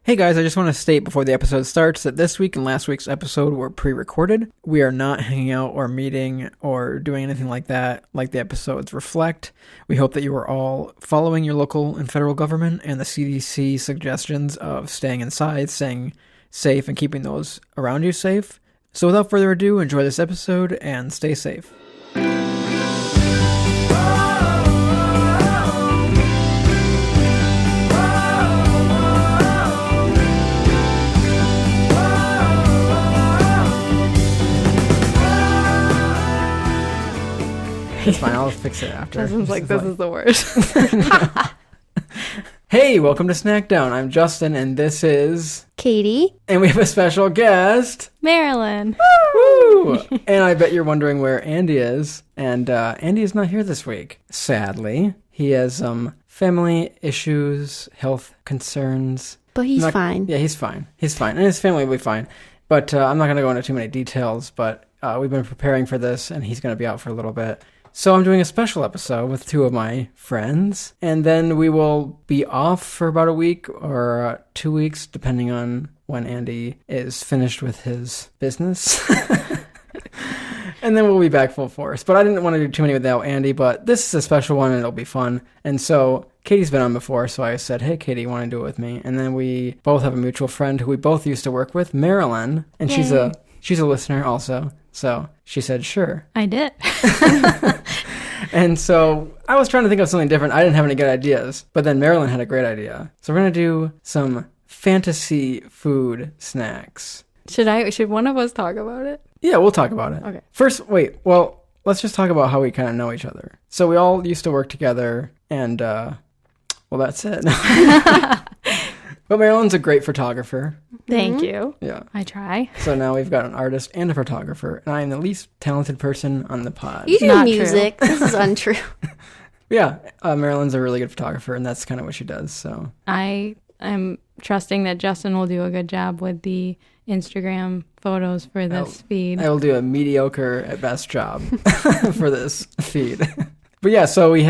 Hey guys, I just want to state before the episode starts that this week and last week's episode were pre-recorded. We are not hanging out or meeting or doing anything like that, like the episodes reflect. We hope that you are all following your local and federal government and the CDC suggestions of staying inside, staying safe, and keeping those around you safe. So without further ado, enjoy this episode and stay safe. It's fine, I'll fix it after. Justin's like, this is the worst. Hey, welcome to Snackdown. I'm Justin, and this is... Katie. And we have a special guest. Marilyn. Woo! And I bet you're wondering where Andy is. And Andy is not here this week, sadly. He has some family issues, health concerns. But he's fine. Yeah, he's fine. He's fine. And his family will be fine. But I'm not going to go into too many details, but we've been preparing for this, and he's going to be out for a little bit. So I'm doing a special episode with two of my friends, and then we will be off for about a week or 2 weeks, depending on when Andy is finished with his business. And then we'll be back full force. But I didn't want to do too many without Andy, but this is a special one, and it'll be fun. And so Katie's been on before, so I said, hey, Katie, you want to do it with me? And then we both have a mutual friend who we both used to work with, Marilyn, and she's a listener also. So she said, sure. I did. And so I was trying to think of something different. I didn't have any good ideas, but then Marilyn had a great idea. So we're going to do some fantasy food snacks. Should one of us talk about it? Yeah, we'll talk about it. Okay. First, let's just talk about how we kind of know each other. So we all used to work together, and, that's it. But Marilyn's a great photographer. Thank you. Yeah. I try. So now we've got an artist and a photographer, and I am the least talented person on the pod. You do Not music. This is untrue. Yeah, Marilyn's a really good photographer, and that's kind of what she does. So I am trusting that Justin will do a good job with the Instagram photos for this feed. I will do a mediocre at best job for this feed. But yeah, so we're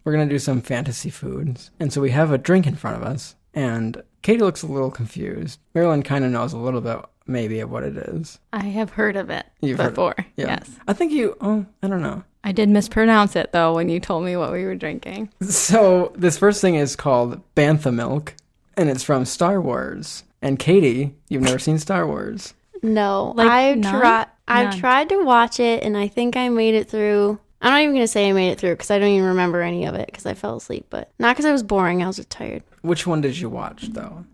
going to do some fantasy foods, and so we have a drink in front of us, and Katie looks a little confused. Marilyn kind of knows a little bit, maybe, of what it is. I have heard of it You've heard before. of it. Yeah. Yes. I think I don't know. I did mispronounce it, though, when you told me what we were drinking. So this first thing is called Bantha Milk, and it's from Star Wars. And Katie, you've never seen Star Wars. No. Like I've tried to watch it, and I think I made it through. I'm not even going to say I made it through because I don't even remember any of it because I fell asleep. But not because I was boring. I was just tired. Which one did you watch, though?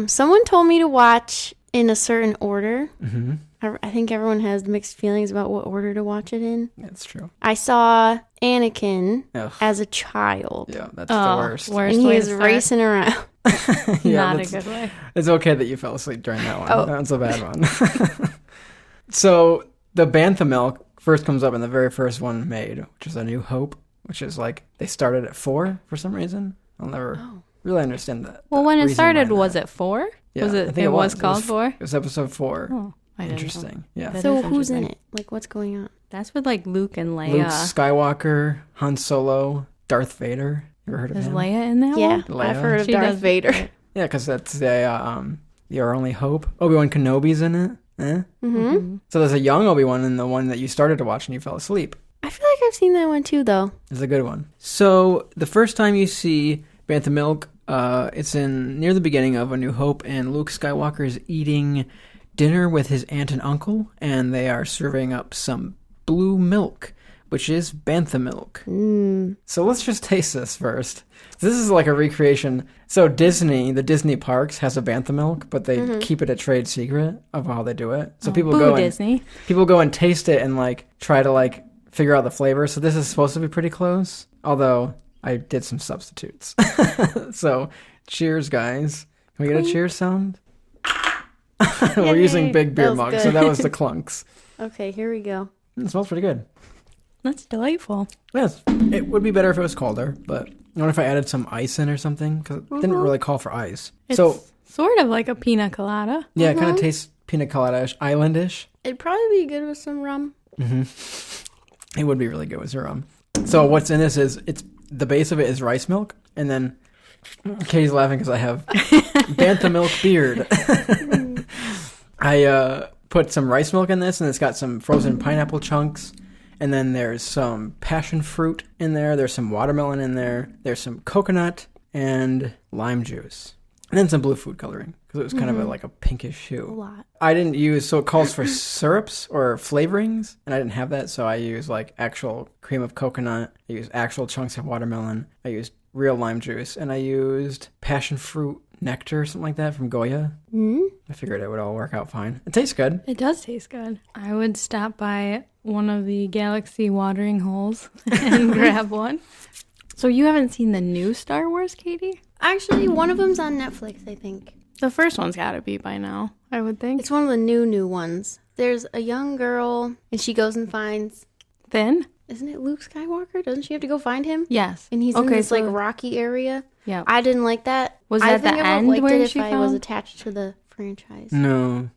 Someone told me to watch in a certain order. Mm-hmm. I think everyone has mixed feelings about what order to watch it in. That's true. I saw Anakin Ugh. as a child. Yeah, that's the worst. And he was racing around. Yeah, Not a good way. It's okay that you fell asleep during that one. Oh. That's a bad one. So the Bantha Milk first comes up in the very first one made, which is A New Hope, which is like they started at 4 for some reason. I'll never really understand that. Well, when it started, was it 4? Yeah, was it? I think It was called 4. It was episode 4. Oh, I didn't know. Interesting. Yeah. That So is who's in interesting. it? Like, what's going on? That's with like Luke and Leia. Luke Skywalker, Han Solo, Darth Vader. You ever heard of Is him? Leia in that Yeah, one? Leia? I've heard of She Darth does- Vader. Yeah, because that's Your Only Hope. Obi-Wan Kenobi's in it. Mm-hmm. So there's a young Obi-Wan and the one that you started to watch and you fell asleep. I feel like I've seen that one too, though. It's a good one. So the first time you see Bantha Milk, it's near the beginning of A New Hope, and Luke Skywalker is eating dinner with his aunt and uncle, and they are serving up some blue milk, which is Bantha Milk. So let's just taste this first. This is like a recreation. So the Disney parks has a Bantha Milk, but they keep it a trade secret of how they do it. So people go and taste it and like try to like figure out the flavor. So this is supposed to be pretty close, although I did some substitutes. So cheers, guys. Can we get a cheers sound? We're using big beer That was mugs, good. so that was the clunks. Okay, here we go. It smells pretty good. That's delightful. Yes, it would be better if it was colder, but I wonder if I added some ice in or something, because it didn't really call for ice. It's So, sort of like a pina colada. yeah, it kind of tastes pina colada-ish, islandish. It'd probably be good with some rum. It would be really good with rum. So what's in this is, the base of it is rice milk, and then Katie's laughing because I have Bantha milk beard. I put some rice milk in this, and it's got some frozen pineapple chunks. And then there's some passion fruit in there. There's some watermelon in there. There's some coconut and lime juice. And then some blue food coloring, because it was kind of like a pinkish hue. A lot. I didn't use, so it calls for syrups or flavorings, and I didn't have that, so I used like actual cream of coconut. I used actual chunks of watermelon. I used real lime juice, and I used passion fruit nectar or something like that from Goya. I figured it would all work out fine. It tastes good. It does taste good. I would stop by one of the Galaxy watering holes and grab one. So you haven't seen the new Star Wars, Katie? Actually, one of them's on Netflix, I think. The first one's got to be by now, I would think. It's one of the new ones. There's a young girl, and she goes and finds... Finn? Isn't it Luke Skywalker? Doesn't she have to go find him? Yes. And he's in this, like, rocky area. Yeah. I didn't like that. Was that the end where where if she I found? was attached to the franchise. No.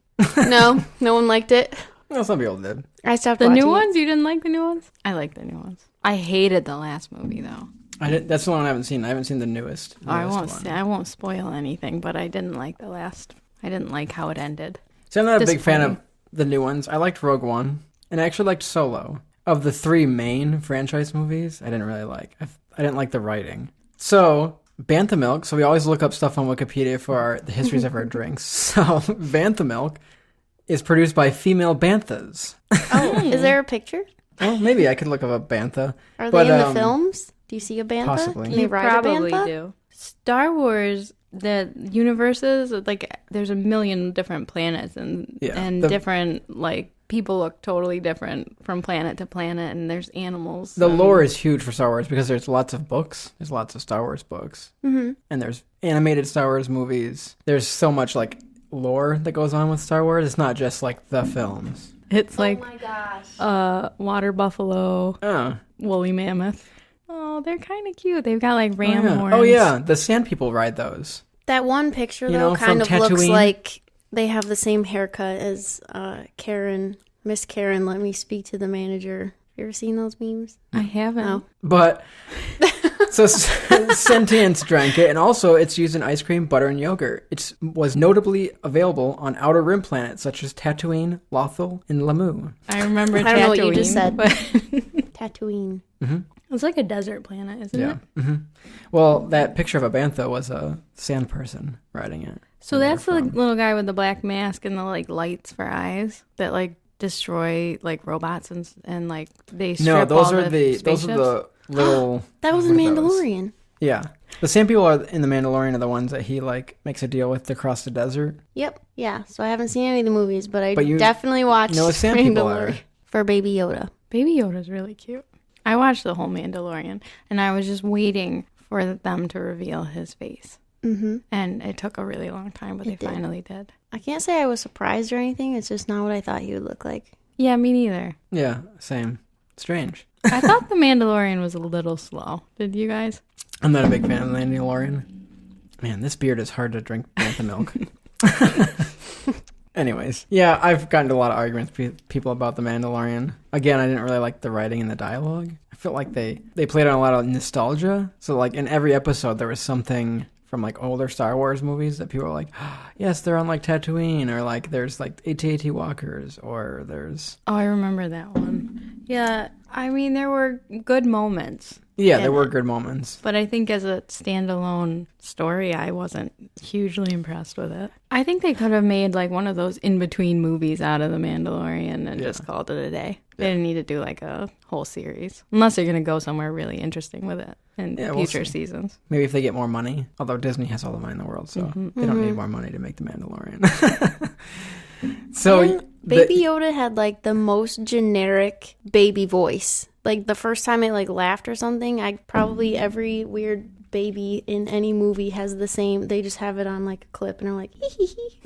No one liked it. Well, some people did. I stopped The watching new it. ones? You didn't like the new ones? I like the new ones. I hated the last movie, though. That's the one I haven't seen. I haven't seen the newest I one. won't spoil anything, but I didn't like the last. I didn't like how it ended. See, I'm not a big fan of Disappointing. the new ones. I liked Rogue One, and I actually liked Solo. Of the three main franchise movies, I didn't really like. I didn't like the writing. So, Bantha milk. So we always look up stuff on Wikipedia for the histories of our drinks. So, Bantha milk is produced by female banthas. Oh, is there a picture? Well, maybe I could look up a bantha. Are But, they in the films? Do you see a bantha? possibly. Can they You ride probably a bantha? do. Star Wars, the universes, like there's a million different planets and different like people look totally different from planet to planet, and there's animals. The lore is huge for Star Wars because there's lots of books. There's lots of Star Wars books. Mm-hmm. And there's animated Star Wars movies. There's so much like lore that goes on with Star Wars. It's not just like the films. It's like Oh my gosh. water buffalo, Oh. woolly mammoth. Oh, they're kind of cute. They've got like ram horns. Oh yeah, the Sand People ride those. That one picture, You though, know, kind from of looks Tatooine? like they have the same haircut as Karen. Miss Karen, let me speak to the manager. You ever seen those memes? I haven't. No. But so Sentience drank it, and also it's used in ice cream, butter, and yogurt. It was notably available on outer rim planets such as Tatooine, Lothal, and Lamu. I remember I don't know what you just Tatooine, said. but Tatooine. it's like a desert planet, isn't Yeah. it? hmm Well, that picture of a bantha was a sand person riding it. So Where that's the they're from. little guy with the black mask and the like lights for eyes that like destroy like robots and like they strip No, those all are the those are the little. That was in what are those? Mandalorian. Yeah, the Sand People are in the Mandalorian are the ones that he like makes a deal with to cross the desert. Yep. Yeah. So I haven't seen any of the movies, but But you definitely watched know what Sand People Mandalorian are. for Baby Yoda. Baby Yoda's really cute. I watched the whole Mandalorian and I was just waiting for them to reveal his face. Mm-hmm. And it took a really long time, but It they did. finally did. I can't say I was surprised or anything. It's just not what I thought he would look like. Yeah, me neither. Yeah, same. Strange. I thought the Mandalorian was a little slow. Did you guys? I'm not a big fan of the Mandalorian. Man, this beard is hard to drink bantha milk. Anyways, yeah, I've gotten into a lot of arguments with people about the Mandalorian. Again, I didn't really like the writing and the dialogue. I felt like they played on a lot of nostalgia. So like in every episode there was something from like older Star Wars movies that people were like, oh, yes, they're on like Tatooine, or like there's like AT-AT walkers, or there's... Oh, I remember that one. Yeah, I mean, there were good moments. Yeah, there were good moments. But I think as a standalone story, I wasn't hugely impressed with it. I think they could have made like one of those in-between movies out of The Mandalorian and just called it a day. They didn't need to do like a whole series. Unless they're going to go somewhere really interesting with it in future seasons. Maybe if they get more money. Although Disney has all the money in the world, so they don't need more money to make The Mandalorian. So And Baby Yoda had like the most generic baby voice. Like the first time it like laughed or something, probably every weird baby in any movie has the same. They just have it on like a clip and are like hee hee hee.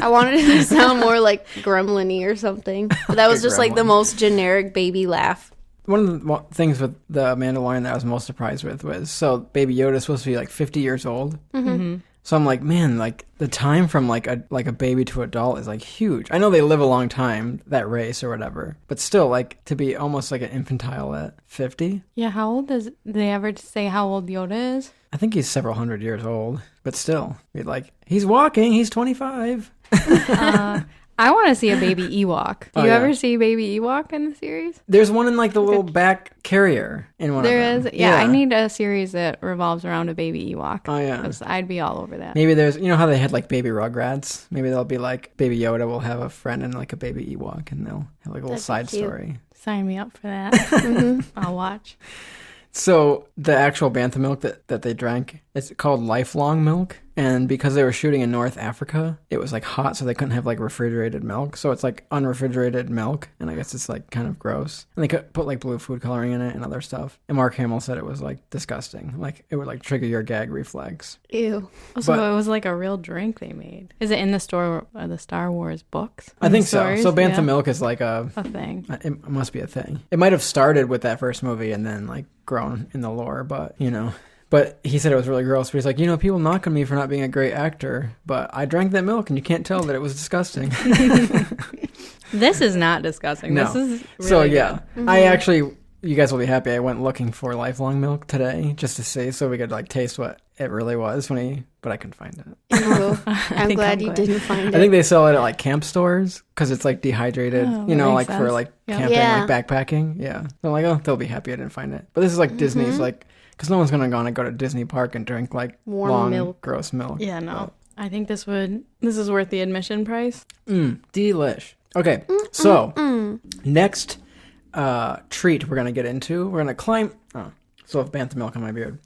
I wanted it to sound more like gremlin-y or something. But that was just like the most generic baby laugh. one of the things with the Mandalorian that I was most surprised with was, so Baby Yoda is supposed to be like 50 years old. Mm-hmm. So I'm like, man, like the time from like a baby to adult is like huge. I know they live a long time, that race or whatever, but still, like to be almost like an infantile at 50. Yeah, how old did they ever say how old Yoda is? I think he's several hundred years old, but still, you're like, he's walking, he's 25. I want to see a baby Ewok. Do you ever see baby Ewok in the series? There's one in like the little back carrier in one of them. There is? Yeah, I need a series that revolves around a baby Ewok. Oh, yeah. 'Cause I'd be all over that. Maybe there's, you know how they had like baby Rugrats? Maybe they'll be like, baby Yoda will have a friend and like a baby Ewok, and they'll have like a little side story. Sign me up for that. I'll watch. So the actual bantha milk that they drank, it's called lifelong milk. And because they were shooting in North Africa, it was like hot, so they couldn't have like refrigerated milk. So it's like unrefrigerated milk. And I guess it's like kind of gross. And they could put like blue food coloring in it and other stuff. And Mark Hamill said it was like disgusting. Like it would like trigger your gag reflex. Ew. So it was like a real drink they made. Is it in the the Star Wars books? I think so. So bantha milk is like a thing. It must be a thing. It might have started with that first movie and then like grown in the lore, but you know. But he said it was really gross. But he's like, you know, people knock on me for not being a great actor, but I drank that milk and you can't tell that it was disgusting. This is not disgusting. No. This is really so yeah, good. Mm-hmm. I actually, you guys will be happy. I went looking for lifelong milk today just to see, so we could like taste what it really was but I couldn't find it. Ew. I'm glad you didn't find it. I think they sell it at like camp stores because it's like dehydrated, you know, like for like camping, like backpacking. Yeah. So I'm like, oh, they'll be happy I didn't find it. But this is like Disney's like, because no one's going to go to Disney Park and drink like warm long, milk. Gross milk. Yeah, no. I think this is worth the admission price. Delish. Okay, so next treat we're going to get into, we're going to climb, so if bantha milk on my beard.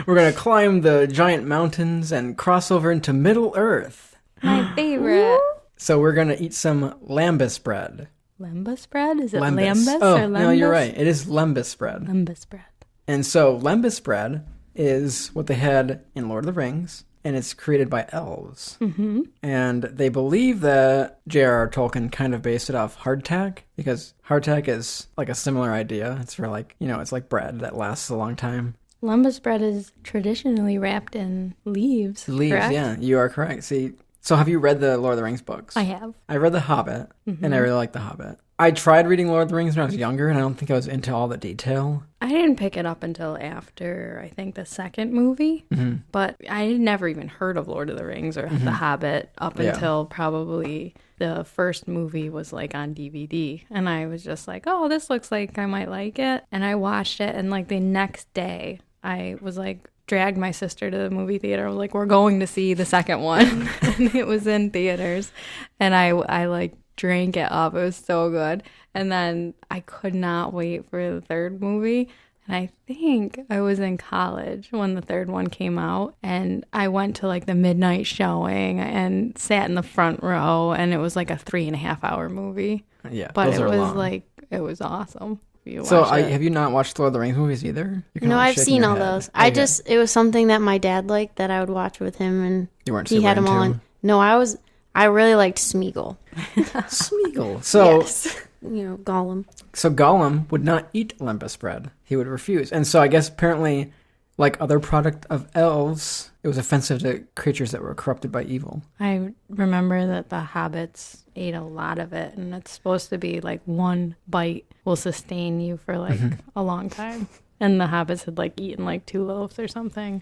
We're going to climb the giant mountains and cross over into Middle Earth. My favorite. So we're going to eat some lambus bread. Lembas bread? Is it Lembas. lambus Oh, or lembas? no, you're right. It is lembas bread. Lembas bread. And so lembas bread is what they had in Lord of the Rings, and it's created by elves. Mm-hmm. And they believe that J.R.R. Tolkien kind of based it off hardtack, because hardtack is like a similar idea. It's for like, you know, it's like bread that lasts a long time. Lembas bread is traditionally wrapped in leaves. Leaves, correct? yeah, you are correct. See, so have you read the Lord of the Rings books? I have. I read The Hobbit, and I really like The Hobbit. I tried reading Lord of the Rings when I was younger, and I don't think I was into all the detail. I didn't pick it up until after, I think, the second movie. Mm-hmm. But I had never even heard of Lord of the Rings or The Hobbit up until probably the first movie was like on DVD. And I was just like, oh, this looks like I might like it. And I watched it, and like the next day, I was like, dragged my sister to the movie theater. I was like, we're going to see the second one. And it was in theaters. And I like drank it up. It was so good. And then I could not wait for the third movie. And I think I was in college when the third one came out. And I went to like the midnight showing and sat in the front row. And it was like a 3.5 hour movie. Yeah, but those it are was long. like, it was awesome. So have you not watched Lord of the Rings movies either? No, I've seen all those. Okay. It was something that my dad liked that I would watch with him, and you weren't he had them all in. No, I really liked Smeagol. Smeagol. So yes. You know, Gollum. So Gollum would not eat lembas bread. He would refuse. And so I guess apparently, like other product of elves, it was offensive to creatures that were corrupted by evil. I remember that the hobbits ate a lot of it, and it's supposed to be like one bite will sustain you for like a long time. And the hobbits had like eaten like 2 loaves or something.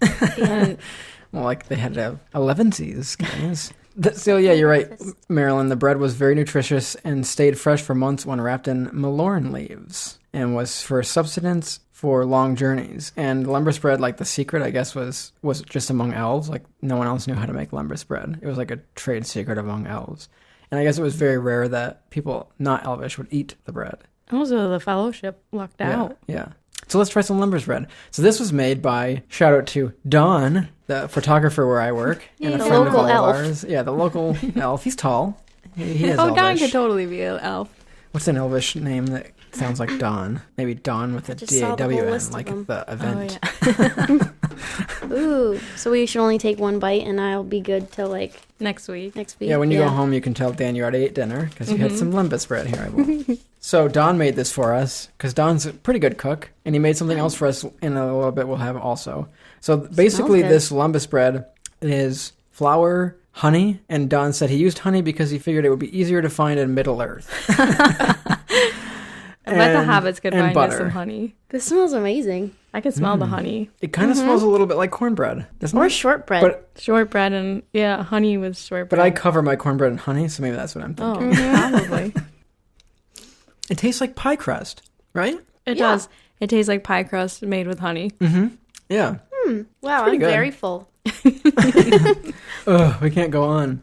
Well, like they had to have 11sies, guys. So yeah, you're right, Marilyn. The bread was very nutritious and stayed fresh for months when wrapped in malorn leaves, and was for subsistence for long journeys. And lembas bread, like the secret, I guess, was just among elves. Like no one else knew how to make lembas bread. It was like a trade secret among elves. And I guess it was very rare that people not elvish would eat the bread. Also, the Fellowship lucked out. Yeah. So let's try some lembas bread. So this was made by, shout out to Don, the photographer where I work. And a the friend local of all elf. of ours. Yeah, the local elf. He's tall. He is Don elvish. could totally be an elf. What's an elvish name that sounds like Don? Maybe Don with a D-A-W-N, like the event. Oh, yeah. Ooh, so we should only take one bite, and I'll be good till like next week. Next week. Yeah, when you go home, you can tell Dan you already ate dinner because you had some lembas bread here. I will. So Don made this for us because Don's a pretty good cook, and he made something else for us in a little bit we'll have also. So basically this lumbus bread is flour, honey, and Don said he used honey because he figured it would be easier to find in Middle-earth. I bet the hobbits could find us butter. some honey. This smells amazing. I could smell the honey. It kind of smells a little bit like cornbread, doesn't Or it? shortbread. But Shortbread and, honey with shortbread. But I cover my cornbread in honey, so maybe that's what I'm thinking. Probably. It tastes like pie crust, right? It does. It tastes like pie crust made with honey. Mm-hmm. Yeah. Wow, pretty I'm good. very full. Ugh, we can't go on.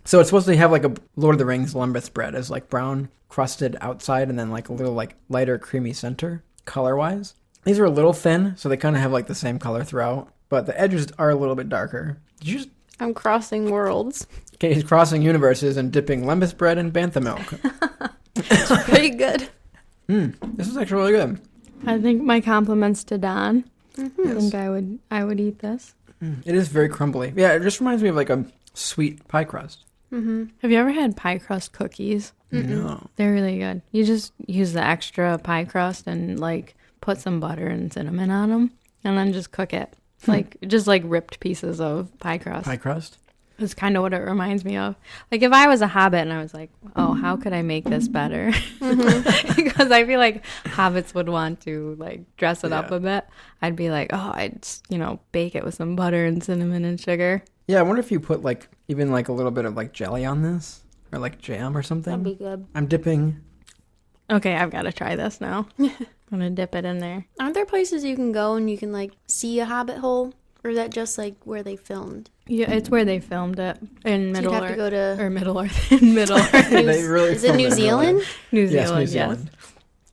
So it's supposed to have like a Lord of the Rings lumbus bread as like brown crusted outside and then like a little like lighter creamy center color-wise. These are a little thin, so they kind of have like the same color throughout, but the edges are a little bit darker. Did you just... I'm crossing worlds. Katie's crossing universes and dipping lumbus bread in bantha milk. It's pretty good. This is actually really good. I think my compliments to Don. I Yes. think I would eat this. It is very crumbly. Yeah, it just reminds me of like a sweet pie crust. Have you ever had pie crust cookies? No. They're really good. You just use the extra pie crust and like put some butter and cinnamon on them and then just cook it. Like just like ripped pieces of pie crust. Pie crust? It's kind of what it reminds me of. Like if I was a hobbit and I was like, oh, how could I make this better? Because I feel like hobbits would want to like dress it up a bit. I'd be like, oh, I'd bake it with some butter and cinnamon and sugar. Yeah, I wonder if you put like even like a little bit of like jelly on this or like jam or something. That'd be good. I'm dipping. Okay, I've got to try this now. I'm gonna dip it in there. Aren't there places you can go and you can like see a hobbit hole? Or is that just like where they filmed? Yeah, it's where they filmed it in So Middle you'd have to Earth. go to Or Middle Earth. In Middle Earth. They really Is it filmed New in Zealand? Middle-earth. New Yes, Zealand, New yes. Zealand.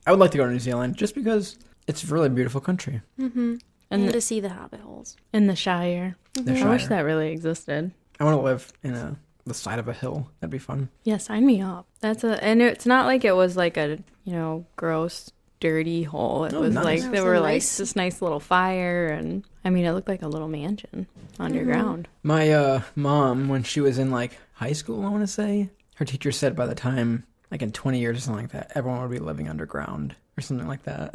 I would like to go to New Zealand just because it's a really beautiful country. And And to see the hobbit holes. in the Shire. The I wish Shire. that really existed. I want to live in the side of a hill. That'd be fun. Yeah, sign me up. And it's not like it was like a, gross, dirty hole. It Oh, was nice. like That there was were nice. like this nice little fire, and I mean, it looked like a little mansion underground. My mom, when she was in like high school, I want to say, her teacher said by the time, like in 20 years or something like that, everyone would be living underground or something like that.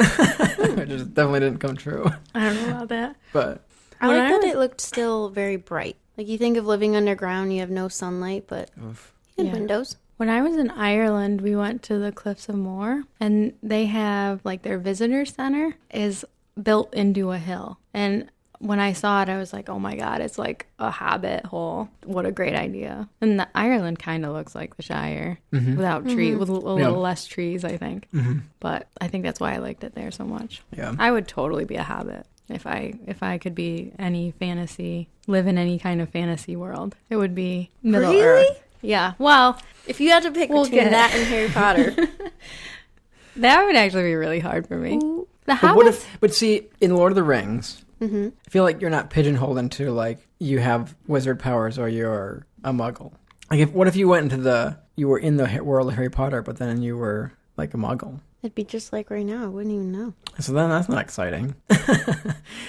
Which just definitely didn't come true. I don't know about that. But I When like I that was- it looked still very bright. Like you think of living underground, you have no sunlight, but oof. you had Yeah. windows. When I was in Ireland, we went to the Cliffs of Moher, and they have like their visitor center is built into a hill. And when I saw it, I was like, oh my God, it's like a hobbit hole. What a great idea. And the Ireland kind of looks like the Shire without trees, with a little less trees, I think. But I think that's why I liked it there so much. Yeah. I would totally be a hobbit if I could be live in any kind of fantasy world. It would be Middle Really? Earth. Yeah. Well, If you had to pick We'll between get- that and Harry Potter, that would actually be really hard for me. The But what hobbits. if? But see, in Lord of the Rings, I feel like you're not pigeonholed into like you have wizard powers or you're a Muggle. Like, what if you went into you were in the world of Harry Potter, but then you were like a Muggle? it'd be just like right now. I wouldn't even know. So then that's not exciting.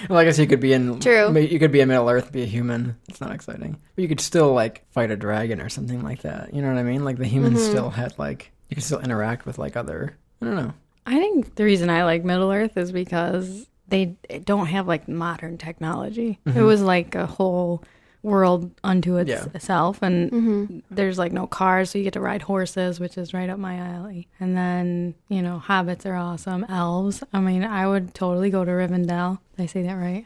Well, I guess you could be in. True. You could be in Middle Earth, be a human. It's not exciting. But you could still like fight a dragon or something like that. You know what I mean? Like the humans still had like you could still interact with like other. I don't know. I think the reason I like Middle Earth is because they don't have like modern technology. It was like a whole world unto itself, and there's like no cars, so you get to ride horses, which is right up my alley. And then hobbits are awesome. Elves. I mean, I would totally go to Rivendell. Did I say that right?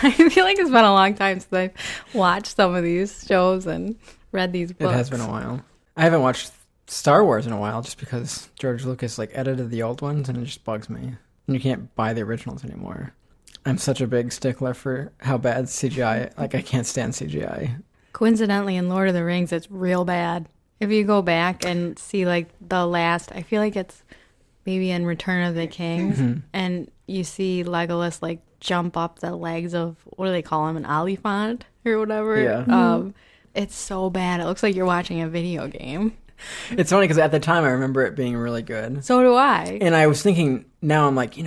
I feel like it's been a long time since I've watched some of these shows and read these books. It has been a while. I haven't watched Star Wars in a while just because George Lucas like edited the old ones and it just bugs me. And you can't buy the originals anymore. I'm such a big stickler for how bad CGI, like I can't stand CGI. Coincidentally, in Lord of the Rings, it's real bad. If you go back and see like the last, I feel like it's maybe in Return of the King, and you see Legolas like jump up the legs of, what do they call him, an olifant or whatever. Yeah. It's so bad. It looks like you're watching a video game. It's funny because at the time I remember it being really good. So do I. And I was thinking, now I'm like,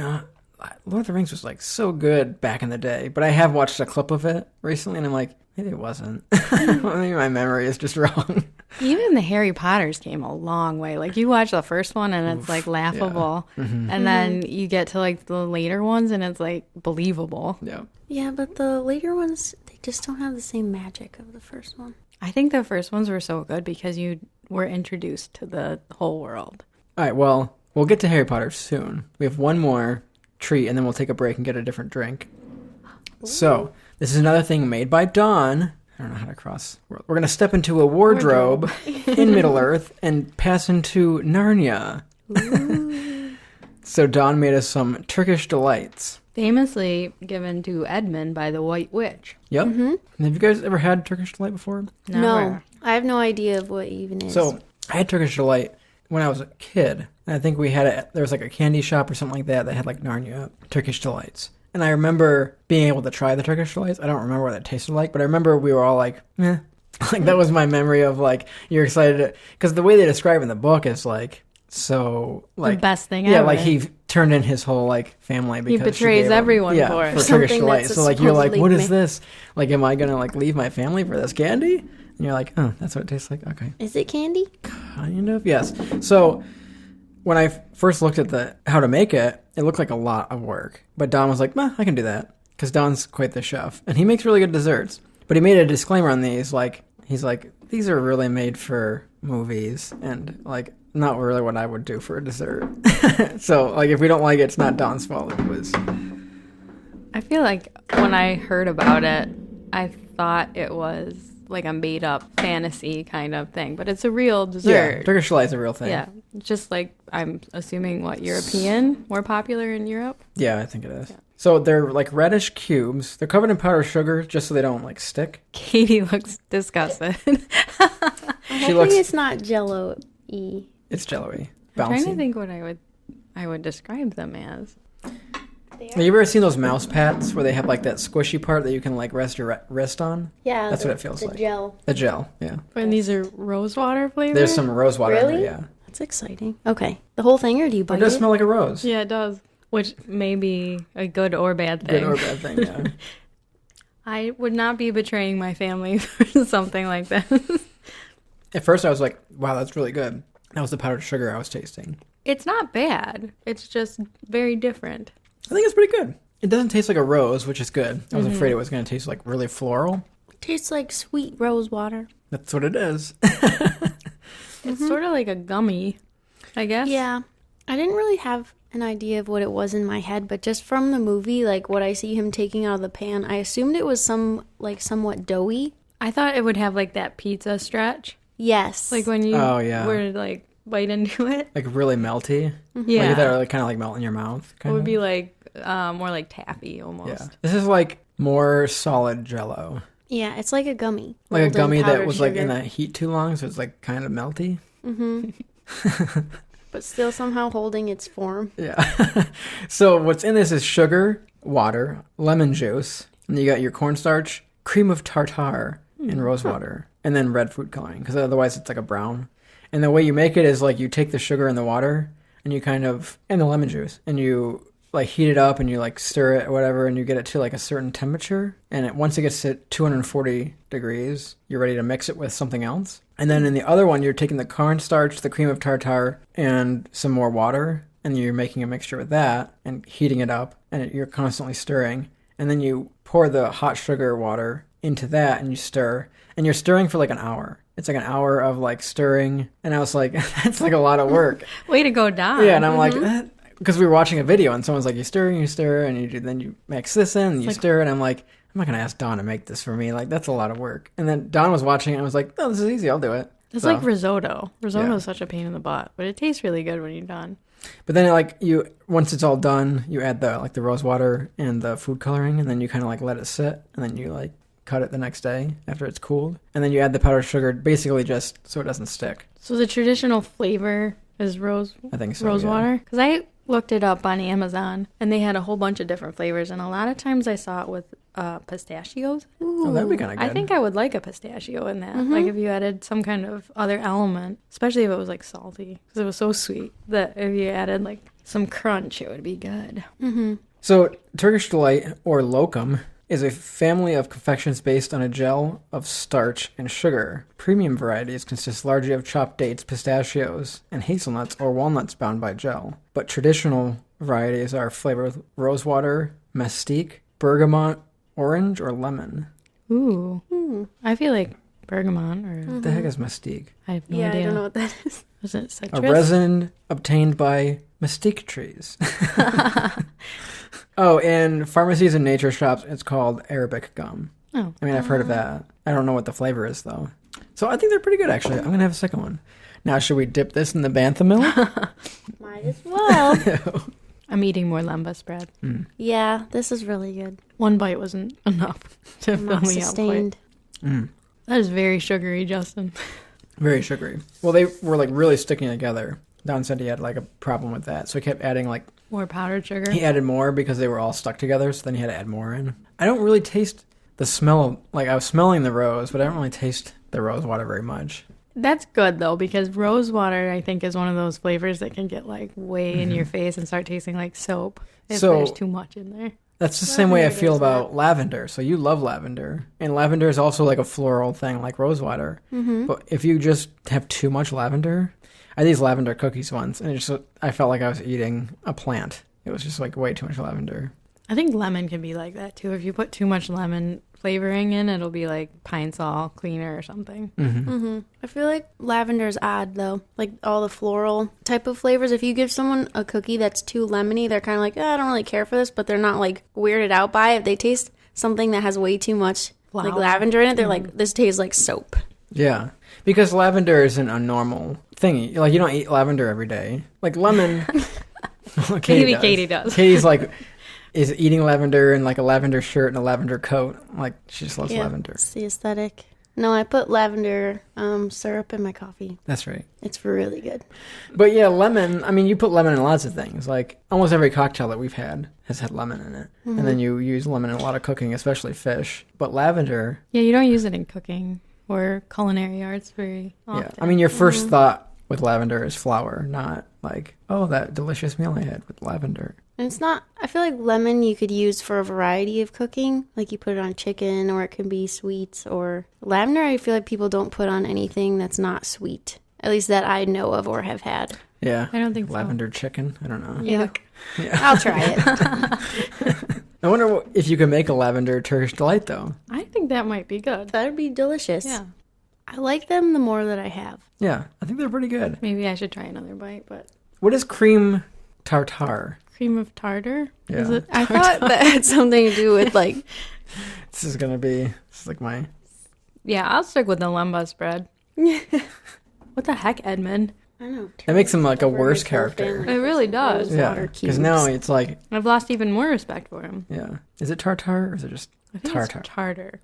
Lord of the Rings was like so good back in the day, but I have watched a clip of it recently, and I'm like, maybe it wasn't. Maybe my memory is just wrong. Even the Harry Potters came a long way. Like, you watch the first one and it's like laughable, and then you get to like the later ones and it's like believable. Yeah. Yeah, but the later ones, they just don't have the same magic of the first one. I think the first ones were so good because you were introduced to the whole world. All right, well, we'll get to Harry Potter soon. We have one more treat, and then we'll take a break and get a different drink. Ooh. So, this is another thing made by Dawn. I don't know how to cross. We're going to step into a wardrobe in Middle-earth and pass into Narnia. So, Dawn made us some Turkish delights. Famously given to Edmund by the White Witch. Yep. Mm-hmm. Have you guys ever had Turkish delight before? No. I have no idea of what it even is. So, I had Turkish delight when I was a kid. I think we had it, there was like a candy shop or something like that that had like Narnia Turkish delights. And I remember being able to try the Turkish delights. I don't remember what it tasted like, but I remember we were all like, eh. Like, that was my memory of like, you're excited. Because the way they describe it in the book is like, so like. The best thing ever. Yeah, ever. like he turned in his whole like family because he betrays everyone for it. For Turkish delight. So like, you're like, what is this? Like, am I going to like leave my family for this candy? And you're like, oh, that's what it tastes like? Okay. Is it candy? Kind of, yes. So when I first looked at how to make it, it looked like a lot of work. But Don was like, I can do that. Because Don's quite the chef. And he makes really good desserts. But he made a disclaimer on these. Like, he's like, these are really made for movies. And, like, not really what I would do for a dessert. So, like, if we don't like it, it's not Don's fault. It was. I feel like when I heard about it, I thought it was like a made-up fantasy kind of thing. But it's a real dessert. Yeah, Turkish delight is a real thing. Yeah. Just like, I'm assuming, European? More popular in Europe? Yeah, I think it is. Yeah. So they're like reddish cubes. They're covered in powdered sugar just so they don't like stick. Katie looks disgusted. Hopefully it's not Jello-y. It's Jello-y. I'm trying to think what I would describe them as. Have you ever seen those mouse pads where they have like that squishy part that you can like rest your wrist on? Yeah. That's what it feels like. The gel. The gel, yeah. And these are rose water flavors? There's some rose water in there, yeah. That's exciting. Okay. The whole thing, or do you bite it? It does smell like a rose. Yeah, it does. Which may be a good or bad thing. Good or bad thing, yeah. I would not be betraying my family for something like this. At first I was like, wow, that's really good. That was the powdered sugar I was tasting. It's not bad. It's just very different. I think it's pretty good. It doesn't taste like a rose, which is good. I was afraid it was going to taste like really floral. It tastes like sweet rose water. That's what it is. It's sort of like a gummy, I guess. Yeah. I didn't really have an idea of what it was in my head, but just from the movie, like what I see him taking out of the pan, I assumed it was somewhat doughy. I thought it would have like that pizza stretch. Yes. Like when you were like bite into it. Like really melty. Yeah. Like that kind of like melt in your mouth. It would be like more like taffy almost. Yeah. This is like more solid Jell-O. Yeah, it's like a gummy. Like a gummy that was like in that heat too long, so it's like kind of melty. Mm-hmm. But still somehow holding its form. Yeah. So what's in this is sugar, water, lemon juice, and you got your cornstarch, cream of tartar, and rose water, and then red food coloring, because otherwise it's like a brown. And the way you make it is like you take the sugar and the water, and you and the lemon juice, and you like heat it up and you like stir it or whatever, and you get it to like a certain temperature. And once it gets to 240 degrees, you're ready to mix it with something else. And then in the other one, you're taking the cornstarch, the cream of tartar, and some more water, and you're making a mixture with that and heating it up, and you're constantly stirring. And then you pour the hot sugar water into that, and you stir, and you're stirring for like an hour. It's like an hour of like stirring, and I was like, that's like a lot of work. Way to go, Don. Yeah, and I'm like, because we were watching a video, and someone's like, you stir, and then you mix this in, and you stir, and I'm like, I'm not going to ask Dawn to make this for me. Like, that's a lot of work. And then Dawn was watching it, and I was like, oh, this is easy. I'll do it. It's like risotto. Risotto is such a pain in the butt, but it tastes really good when you're done. But then, like, once it's all the you add the rose water and the food coloring, and then you kind of, like, let it sit, and then you, like, cut it the next day after it's cooled. And then you add the powdered sugar, basically just so it doesn't stick. So the traditional flavor is rose water? Because I looked it up on Amazon, and they had a whole bunch of different flavors, and a lot of times I saw it with pistachios. Ooh. Oh, that'd be kind of good. I think I would like a pistachio in that. Like if you added some kind of other element, especially if it was like salty, because it was so sweet that if you added like some crunch, it would be good. Mm-hmm. So, Turkish Delight, or Lokum, is a family of confections based on a gel of starch and sugar. Premium varieties consist largely of chopped dates, pistachios, and hazelnuts or walnuts bound by gel. But traditional varieties are flavored with rosewater, mestique, bergamot, orange, or lemon. Ooh. I feel like bergamot or... What the heck is mestique? I have no Yeah, idea. I don't know what that is. Was it citrus? A resin obtained by mestique trees. Oh, in pharmacies and nature shops, it's called Arabic gum. Oh. I mean, I've heard of that. I don't know what the flavor is, though. So I think they're pretty good, actually. I'm going to have a second one. Now, should we dip this in the bantha milk? Might as well. I'm eating more lembas spread. Yeah, this is really good. One bite wasn't enough to fill Not me up sustained. quite. That is very sugary, Justin. Very sugary. Well, they were, like, really sticking together. Don said he had, like, a problem with that. So he kept adding, like... More powdered sugar. He added more because they were all stuck together, so then he had to add more in. I don't really taste the smell. Like, I was smelling the rose, but I don't really taste the rose water very much. That's good, though, because rose water, I think, is one of those flavors that can get, like, way in your face and start tasting like soap if So- there's too much in there. That's the same way I Lavender feel does about lavender. So you love lavender. And lavender is also like a floral thing, like rose water. But if you just have too much lavender... I had these lavender cookies once, and I felt like I was eating a plant. It was just like way too much lavender. I think lemon can be like that, too. If you put too much lemon flavoring in, it'll be like Pine Sol cleaner or something. I feel like lavender's odd, though. Like, all the floral type of flavors. If you give someone a cookie that's too lemony, they're kind of like, I don't really care for this, but they're not, like, weirded out by it. If they taste something that has way too much, like, Flower. lavender in it, they're like, this tastes like soap. Yeah. Because lavender isn't a normal thing. Like, you don't eat lavender every day. Like, lemon... Maybe Katie does. Katie's like... is eating lavender in like a lavender shirt and a lavender coat. Like, she just loves lavender. It's the aesthetic. No, I put lavender syrup in my coffee. That's right. It's really good. But yeah, lemon, I mean, you put lemon in lots of things. Like, almost every cocktail that we've had has had lemon in it. And then you use lemon in a lot of cooking, especially fish. But lavender... Yeah, you don't use it in cooking or culinary arts very often. Yeah. I mean, your first thought with lavender is flour, not like, oh, that delicious meal I had with lavender. And it's not, I feel like lemon you could use for a variety of cooking. Like you put it on chicken, or it can be sweets, or lavender I feel like people don't put on anything that's not sweet. At least that I know of or have had. Yeah. I don't think so. Lavender chicken? I don't know. Yuck. Yeah. I'll try it. I wonder if you could make a lavender Turkish delight, though. I think that might be good. That'd be delicious. Yeah. I like them the more that I have. Yeah, I think they're pretty good. Maybe I should try another bite, but What is cream tartare? cream of tartar? Yeah. Is it? I thought that had something to do with like This is like my... Yeah, I'll stick with the lembas spread. What the heck, Edmund? I don't know. That makes him like a Over worse his whole character. family. It really does. Rose Yeah, water because cubes. now it's like, I've lost even more respect for him. yeah. Is it tartare or is it just I think tartar? it's tartar.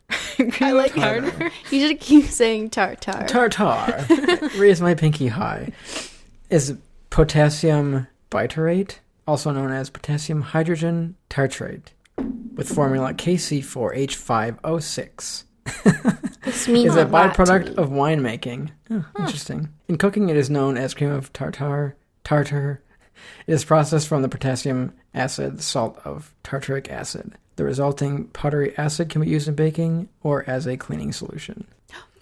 I like tartar. You should keep saying tartar. Tartar. Raise my pinky high. Is potassium bitarate, also known as potassium hydrogen tartrate, with formula KC4H5O6. This means Is a lot to byproduct me. of winemaking. Oh, interesting. In cooking, it is known as cream of tartar. It is processed from the potassium acid salt of tartaric acid. The resulting powdery acid can be used in baking or as a cleaning solution.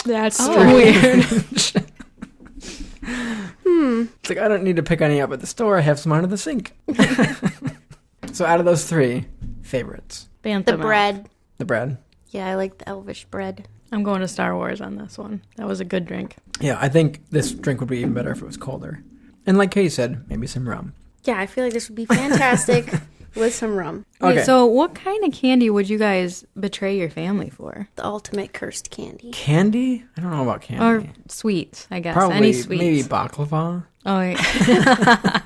That's weird. It's like, I don't need to pick any up at the store. I have some under the sink. So out of those three, favorites. The bread. The bread. Yeah, I like the elvish bread. I'm going to Star Wars on this one. That was a good drink. Yeah, I think this drink would be even better if it was colder. And like Katie said, maybe some rum. Yeah, I feel like this would be fantastic with some rum. Okay. Wait, so what kind of candy would you guys betray your family for? The ultimate cursed candy. Candy? I don't know about candy. Or sweets, I guess. Probably Any sweets. maybe baklava. Oh, yeah. I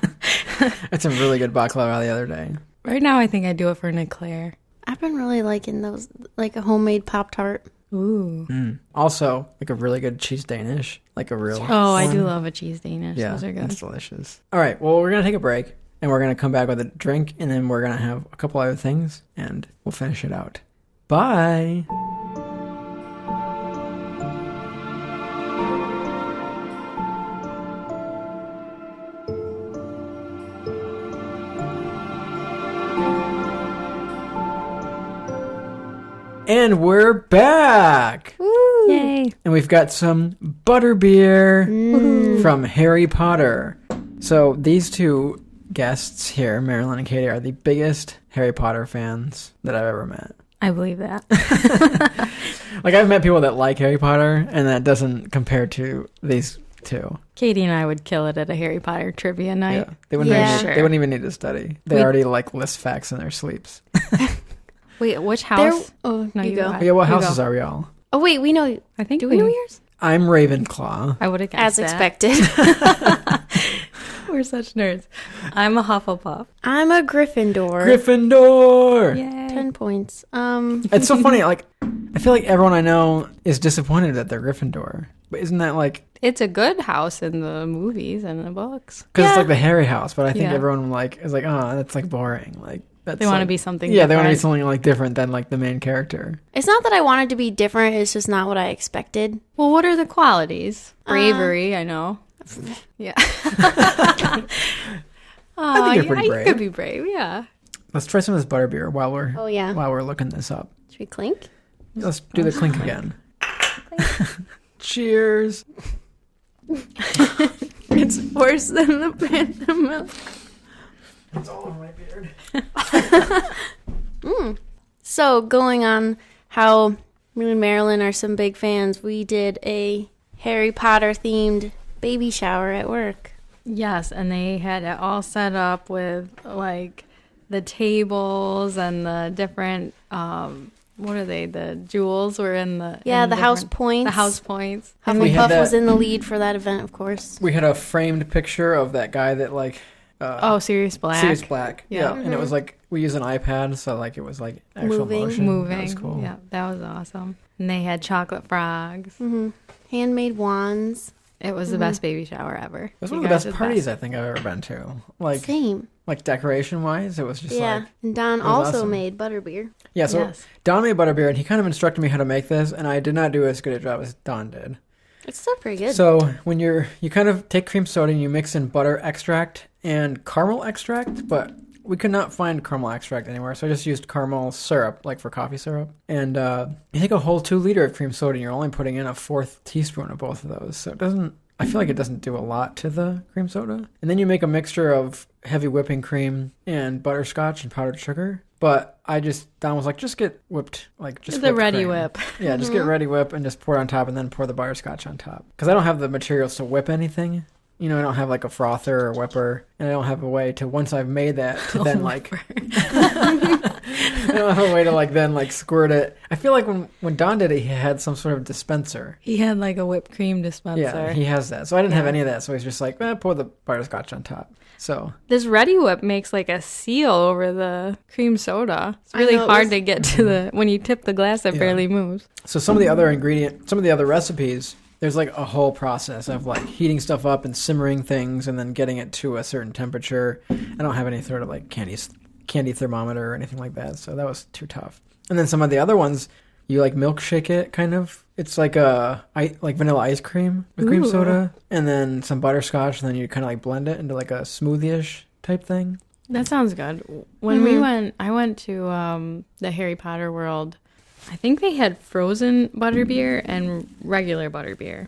had some really good baklava the other day. Right now, I think I'd do it for an eclair. I've been really liking those, like a homemade Pop-Tart. Ooh. Also, like a really good cheese Danish. Like a real Oh, I one. do love a cheese Danish. Yeah, Those are good. that's delicious. All right, well, we're going to take a break, and we're going to come back with a drink, and then we're going to have a couple other things, and we'll finish it out. Bye! And we're back! Woo! Yay. And we've got some butterbeer from Harry Potter. So these two guests here, Marilyn and Katie, are the biggest Harry Potter fans that I've ever met. I believe that. Like, I've met people that like Harry Potter, and that doesn't compare to these two. Katie and I would kill it at a Harry Potter trivia night. Yeah. They wouldn't, Yeah. they wouldn't even need to study. They already, like, list facts in their sleeps. Wait, which house? Oh, No, you you go. go ahead. Yeah, what You houses go. are we all? Oh, wait, we know. I think Do we know yours? I'm Ravenclaw. I would have guessed As that. expected. We're such nerds. I'm a Hufflepuff. I'm a Gryffindor. Gryffindor! Yay. 10 points. It's so funny, like, I feel like everyone I know is disappointed that they're Gryffindor. But isn't that, like... It's a good house in the movies and the books. Because it's Yeah. like the Harry house, but I think Yeah. everyone, like, is like, oh, that's, like, boring. Like, that's They want to like- be something Yeah, they want to be different. something, like, different than, like, the main character. It's not that I wanted to be different. It's just not what I expected. Well, what are the qualities? Bravery, I know. Yeah. I think you're pretty You brave. could be brave, yeah. Let's try some of this butterbeer while we're Oh, yeah. looking this up. Should we clink? Let's do the clink again. Cheers. It's worse than the Phantom Milk. It's all over my beard. So, going on how me and Marilyn are some big fans, we did a Harry Potter themed baby shower at work. Yes, and they had it all set up with, like, the tables and the different, what are they? The jewels were in the... Yeah, in the house different- points. The house points. we had Hufflepuff that- was in the lead for that event, of course. We had a framed picture of that guy that, like... Oh, Sirius Black. Sirius Black. Yeah. Yeah. And it was like, we used an iPad, so like it was like actual Moving. motion. Moving. That was cool. Yeah, that was awesome. And they had chocolate frogs. Handmade wands. It was the best baby shower ever. It was You one of the guys best are parties I think I've ever been to. Like Same. decoration wise, it was just Yeah. like... And Don it was also awesome. made butterbeer. Yeah, so Yes. Don made butterbeer, and he kind of instructed me how to make this, and I did not do as good a job as Don did. It's still pretty good. So when you kind of take cream soda and you mix in butter extract and caramel extract, but we could not find caramel extract anywhere, so I just used caramel syrup, like for coffee syrup. And you take a whole 2 liter of cream soda, and you're only putting in a 1/4 teaspoon of both of those. So it doesn't... I feel like it doesn't do a lot to the cream soda. And then you make a mixture of heavy whipping cream and butterscotch and powdered sugar. But Don was like, just get whipped, like just The whipped Ready cream. Whip. Yeah, just get Ready Whip and just pour it on top and then pour the butterscotch on top. Because I don't have the materials to whip anything. You know, I don't have like a frother or whipper, and I don't have a way to, once I've made that, to then like... I don't have a way to like then like squirt it. I feel like when Don did it, he had some sort of dispenser. He had like a whipped cream dispenser. Yeah, he has that. So I didn't have any of that. So he's just like, pour the butterscotch on top. So This Ready Whip makes like a seal over the cream soda. It's I really know, it hard was- to get to the... When you tip the glass, it Yeah. barely moves. some of the other recipes, there's like a whole process of like heating stuff up and simmering things and then getting it to a certain temperature. I don't have any sort of like candy thermometer or anything like that, so that was too tough. And then some of the other ones, you like milkshake it kind of. It's like like vanilla ice cream with cream Ooh. soda, and then some butterscotch, and then you kind of like blend it into like a smoothie-ish type thing. That sounds good. When I went to the Harry Potter World, I think they had frozen butterbeer and regular butterbeer.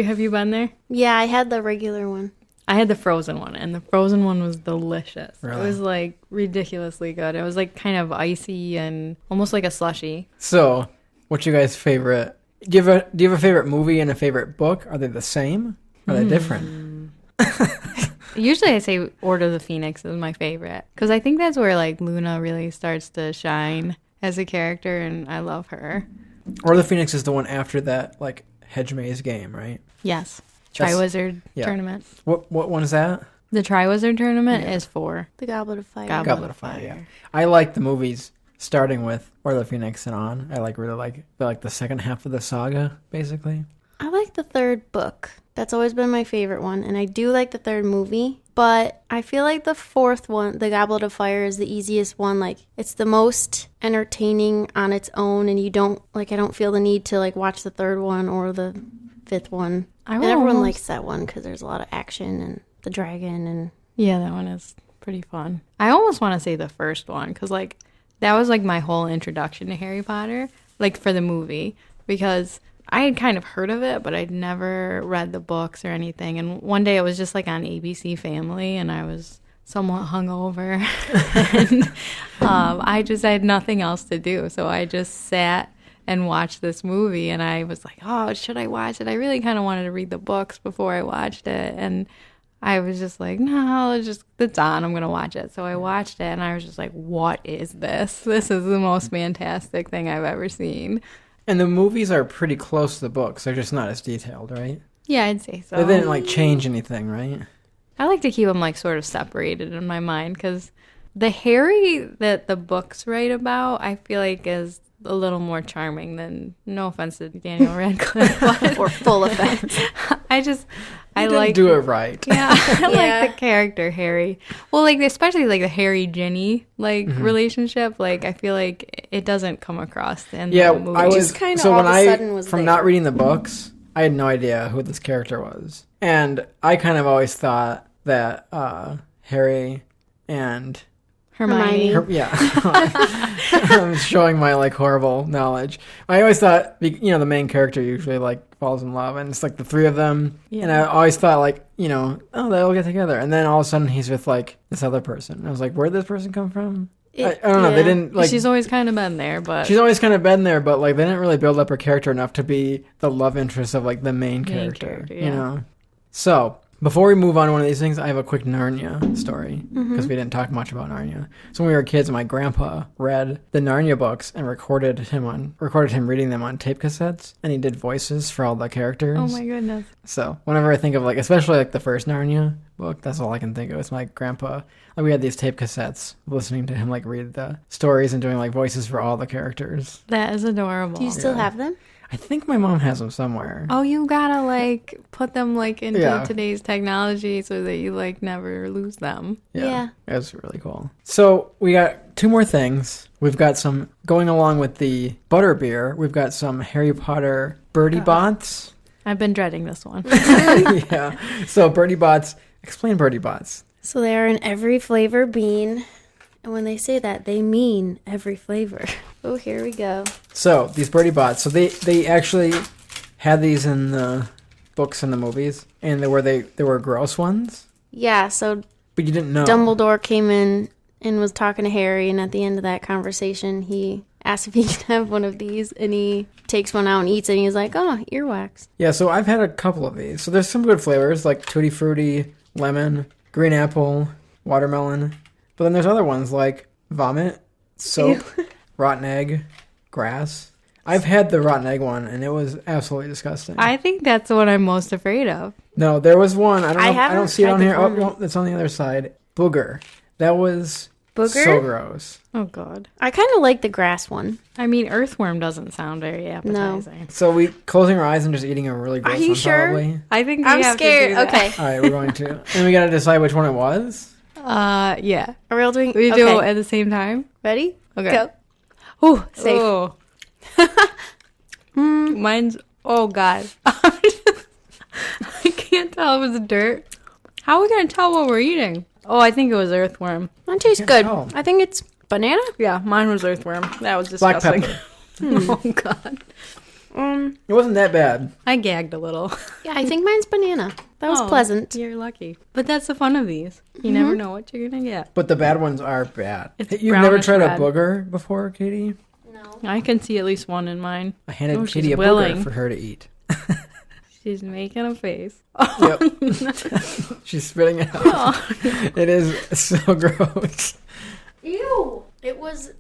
Have you been there? Yeah, I had the regular one. I had the frozen one, and the frozen one was delicious. Really? It was like ridiculously good. It was like kind of icy and almost like a slushy. So, what's your guys' favorite? Do you have a favorite movie and a favorite book? Are they the same? Or are they different? Usually I say Order of the Phoenix is my favorite because I think that's where like Luna really starts to shine as a character, and I love her. Or the Phoenix is the one after that, like hedge maze game, right? Yes. That's- Triwizard yeah. Tournament. What one is that? The Triwizard Tournament Yeah. is for The Goblet of Fire. Goblet of Fire. Yeah, I like the movies starting with Order of the Phoenix and on. I really like the second half of the saga, basically. I like the third book. That's always been my favorite one. And I do like the third movie. But I feel like the fourth one, The Goblet of Fire, is the easiest one. Like, it's the most entertaining on its own. And I don't feel the need to, like, watch the third one or the fifth one. And everyone likes that one because there's a lot of action and the dragon and... Yeah, that one is pretty fun. I almost want to say the first one because, like, that was, like, my whole introduction to Harry Potter. like for the movie, because I had kind of heard of it, but I'd never read the books or anything. And one day it was just like on ABC Family, and I was somewhat hungover, and I had nothing else to do, so I just sat and watched this movie, and I was like, oh, should I watch it? I really kind of wanted to read the books before I watched it, and I was just like, no, it's on, I'm going to watch it. So I watched it, and I was just like, what is this? This is the most fantastic thing I've ever seen. And the movies are pretty close to the books. They're just not as detailed, right? Yeah, I'd say so. They didn't, like, change anything, right? I like to keep them, like, sort of separated in my mind, because the Harry that the books write about, I feel like is a little more charming than, no offense to Daniel Radcliffe, but Or full offense. I like do it right. Yeah, I like the character Harry. Well, like especially like the Harry Ginny relationship. Like I feel like it doesn't come across in the movie. I was just kind of so all when of a sudden I was from there. not reading the books, I had no idea who this character was, and I kind of always thought that Harry and Hermione. I'm showing my like horrible knowledge. I always thought, the main character usually like falls in love, and it's like the three of them. Yeah. And I always thought like, they'll get together, and then all of a sudden he's with like this other person. And I was like, where'd this person come from? I don't know. They didn't like. She's always kind of been there, but She's always kind of been there, but like they didn't really build up her character enough to be the love interest of like the main character. Yeah. So before we move on to one of these things, I have a quick Narnia story, because we didn't talk much about Narnia. So when we were kids, my grandpa read the Narnia books and recorded him reading them on tape cassettes, and he did voices for all the characters. oh my goodness. So whenever I think of like, especially like the first Narnia book, that's all I can think of. It's my grandpa. Like we had these tape cassettes, listening to him like read the stories and doing like voices for all the characters. That is adorable. Do you still have them? I think my mom has them somewhere. Oh, you gotta like put them like into today's technology so that you like never lose them. Yeah. That's really cool. So we got two more things. We've got some going along with the butterbeer. We've got some Harry Potter Birdie Bots. I've been dreading this one. Yeah. So Birdie Bots. Explain Birdie Bots. So they are in every flavor bean. And when they say that, they mean every flavor. Oh, here we go. So these Birdie Bots. So they actually had these in the books and the movies, and they were gross ones. Yeah, so But you didn't know. Dumbledore came in and was talking to Harry, and at the end of that conversation, he asked if he could have one of these, and he takes one out and eats it, and he's like, oh, earwax. Yeah, so I've had a couple of these. So there's some good flavors, like Tutti Frutti, lemon, green apple, watermelon. But then there's other ones like vomit, soap, rotten egg, grass. I've had the rotten egg one, and it was absolutely disgusting. I think that's what I'm most afraid of. No, there was one. I don't see it tried on the here. Oh, vomit. no, it's on the other side. Booger. That was Booger? so gross. Oh God. I kind of like the grass one. I mean, earthworm doesn't sound very appetizing. So we closing our eyes and just eating a really gross you one, sure? probably. I think we I'm have scared. To do that. Okay. All right, we're going to. And we got to decide which one it was. Yeah. Are we all doing We okay. do it at the same time. Ready? Okay. Go. Ooh, safe. Oh. Mine's. Oh God. I can't tell if it's dirt. How are we gonna tell what we're eating? Oh, I think it was earthworm. Mine tastes can't good. tell. I think it's banana. Yeah, mine was earthworm. That was Black disgusting. pepper. Oh God. It wasn't that bad. I gagged a little. Yeah, I think mine's banana. That was Oh, pleasant. You're lucky. But that's the fun of these. You never know what you're gonna get. But the bad ones are bad. It's You've never brownish tried red. a booger before, Katie? No. I can see at least one in mine. I handed Oh, Katie she's a willing. booger for her to eat. She's making a face. Yep. She's spitting it out. It is so gross. Ew. It was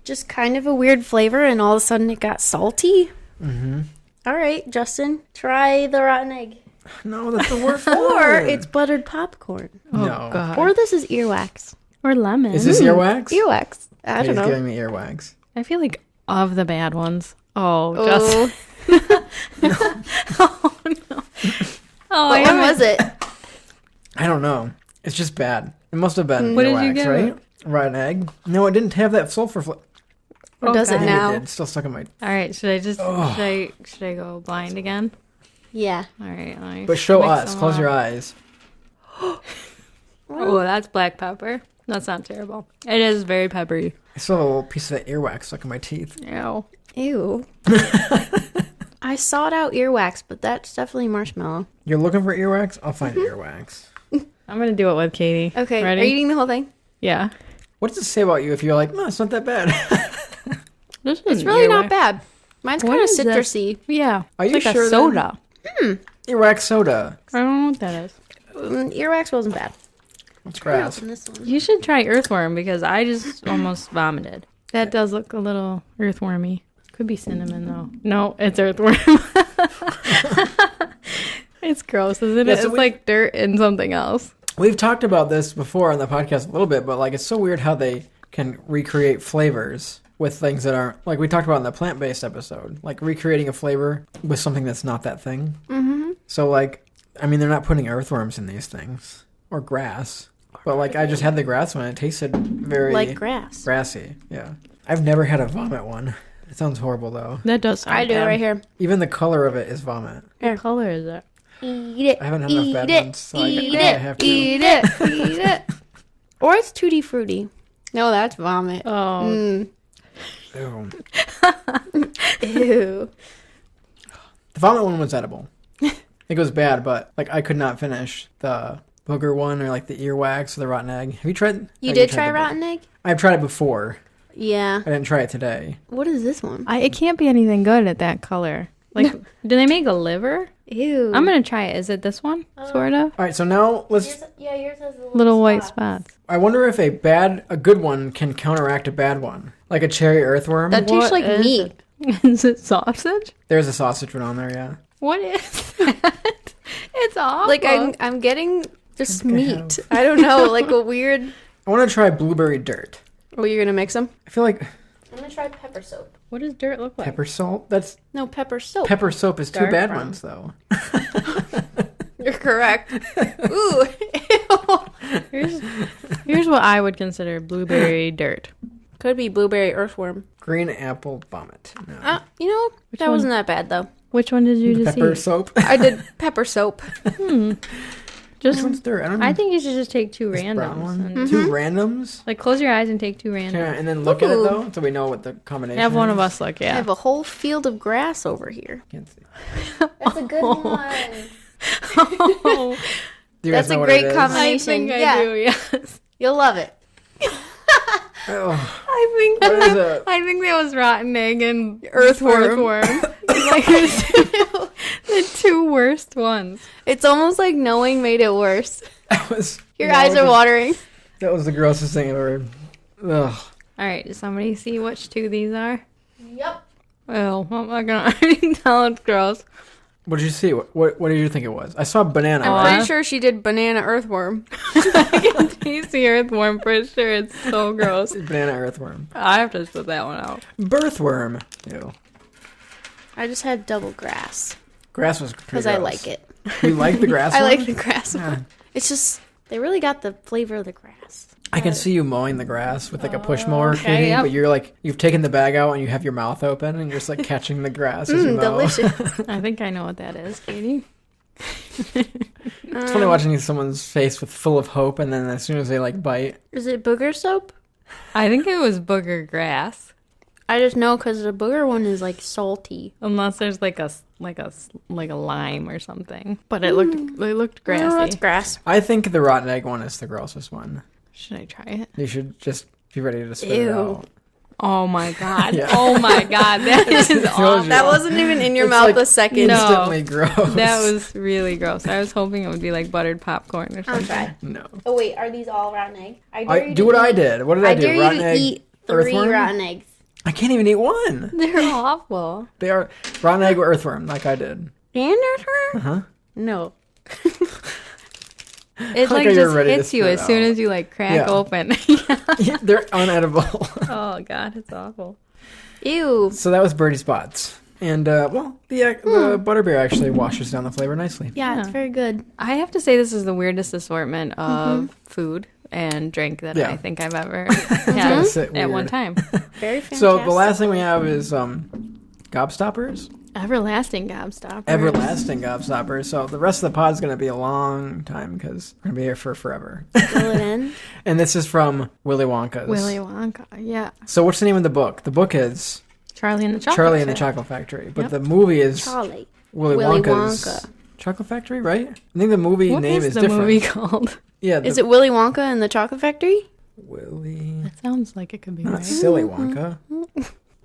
just kind of a weird flavor, and all of a sudden it got salty. Mm-hmm. All right, Justin, try the rotten egg. No, that's the worst Or one. it's buttered popcorn. Oh No. God. Or this is earwax. Or lemon. Is this earwax? Earwax. I Katie's don't know. giving me earwax. I feel like of the bad ones. Oh, Oh, oh no. Oh, what one was it? I don't know. It's just bad. It must have been What did earwax, you give right? it? Rotten egg. No, it didn't have that sulfur flavor. Or does it God. now? It did. It's still stuck in my... All right, should I just Oh. should I go blind again? Yeah. All right, let me But show mix us. them Close up. your eyes. Oh, that's black pepper. That's not terrible. It is very peppery. I still have a little piece of that earwax stuck in my teeth. Ew. Ew. I sought out earwax, but that's definitely marshmallow. You're looking for earwax? I'll find earwax. I'm going to do it with Katie. Okay, Ready? are you eating the whole thing? Yeah. What does it say about you if you're like, no, it's not that bad? This It's is really not earwax. bad. Mine's What kind of is that? citrusy. Yeah. Are It's you like sure a then? soda. Earwax soda. I don't know what that is. Earwax wasn't bad. It's grass. Open this one. You should try earthworm because I just almost vomited. That does look a little earthwormy. Could be cinnamon though. No, it's earthworm. It's gross, isn't Yeah, it? so It's like dirt and something else. We've talked about this before on the podcast a little bit, but like it's so weird how they can recreate flavors with things that aren't, like we talked about in the plant-based episode, like recreating a flavor with something that's not that thing. Mm-hmm. So like, I mean, they're not putting earthworms in these things or grass, but like I just had the grass one. It tasted very Like grass. grassy. Yeah, I've never had a vomit one. It sounds horrible though. That does sound I do bad. right here. Even the color of it is vomit. What color is it? Eat it. I haven't had enough eat bad it, ones, so I eat have it. to. Eat it. Eat it. Or it's tutti frutti. No, that's vomit. Oh, Ew. Ew. The vomit one was edible. It was bad, but like I could not finish the booger one or like the earwax or the rotten egg. Have you tried? You oh, did tried try the rotten egg? I've tried it before. Yeah. I didn't try it today. What is this one? it can't be anything good at that color. Like, do they make a liver? Ew. I'm gonna try it. Is it this one? Sort of. All right, so now let's. Yours has the Little white spots. I wonder if a good one can counteract a bad one, like a cherry earthworm. That tastes What like is meat. it? Is it sausage? There's a sausage one on there, yeah. What is that? It's awful. Like I'm getting just think I meat. have. I don't know, like a weird. I want to try blueberry dirt. Oh, you're gonna mix them? I feel like I'm gonna try pepper soap. What does dirt look like? pepper salt. That's No, pepper soap. pepper soap is two Dark bad brown. ones though. You're correct. Ooh. Ew. Here's what I would consider blueberry dirt. Could be blueberry earthworm. Green apple vomit. No. You know, that one? wasn't that bad though. Which one did you just Pepper eat? soap. I did pepper soap. Which Just, one's dirt? I don't know. I think you should just take two This brown randoms. one. And, Two randoms. like, close your eyes and take two randoms. Yeah, and then look at it Ooh. though, so we know what the combination. Have one is. of us look, I yeah. have a whole field of grass over here. Can't see. That's a good one. Oh, Do you guys That's a know what great it is? combination. I think I Yeah. do, yes. You'll love it. Oh, I think what is it? I think that was rotten egg and Earthworm. like the two worst ones. It's almost like knowing made it worse. That was. Your that eyes was are the- watering. That was the grossest thing I've ever. Ugh. All right, does somebody see which two these are? Yep. Oh, I'm not gonna already tell it's gross. What did you see? What did you think it was? I saw banana. I'm right? pretty sure she did banana earthworm. Taste the earthworm for sure. It's so gross. Banana earthworm. I have to spit that one out. Birthworm. Ew. I just had double grass Grass was because I like it. You like the grass I one? like the grass one. Yeah. It's just they really got the flavor of the grass. I can see you mowing the grass with like a push mower, okay, Katie, yep. but you're like, you've taken the bag out and you have your mouth open and you're just like catching the grass as you mow. Delicious. I think I know what that is, Katie. It's funny watching someone's face with full of hope and then as soon as they like bite. Is it booger soap? I think it was booger grass. I just know because the booger one is like salty. Unless there's like a lime or something. But it looked grassy. Oh, that's grass. I think the rotten egg one is the grossest one. Should I try it? You should just be ready to spit it Ew. out. Oh my god. Yeah. Oh my god. That is Told awful. you. That wasn't even in your It's mouth like a second. No. Instantly gross. That was really gross. I was hoping it would be like buttered popcorn or I'll something. try. No. Oh wait, are these all rotten egg? I dare you Do to what I eat- did. What did I I do? dare you Rotten to egg, eat 3 earthworm? rotten eggs. I can't even eat one. They're awful. They are rotten egg or earthworm, like I did. And earthworm? Uh-huh. No. It Like like how you're just ready to hits you spit as it soon out. as you like crack Yeah. open. Yeah, they're unedible. Oh god, it's awful. Ew. So that was Birdie Spots. And, the butterbeer actually washes down the flavor nicely. Yeah, it's Yeah. very good. I have to say this is the weirdest assortment of food and drink that Yeah. I think I've ever gonna had sit at weird. one time. Very fantastic. So the last thing we have is Gobstoppers. Everlasting gobstoppers. Everlasting Gobstoppers. So the rest of the pod is going to be a long time because we're going to be here for forever. Will it end? And this is from Willy Wonka's. Willy Wonka. Yeah. So what's the name of the book? The book is Charlie and the Chocolate Charlie and the Factory. Chocolate Factory. But the movie is Charlie. Willy Willy Wonka's Wonka. Chocolate Factory, right? I think the movie What name is is the different. movie called? Yeah, Is it Willy Wonka and the Chocolate Factory? Willy? That sounds like it could be Not right. Silly Wonka.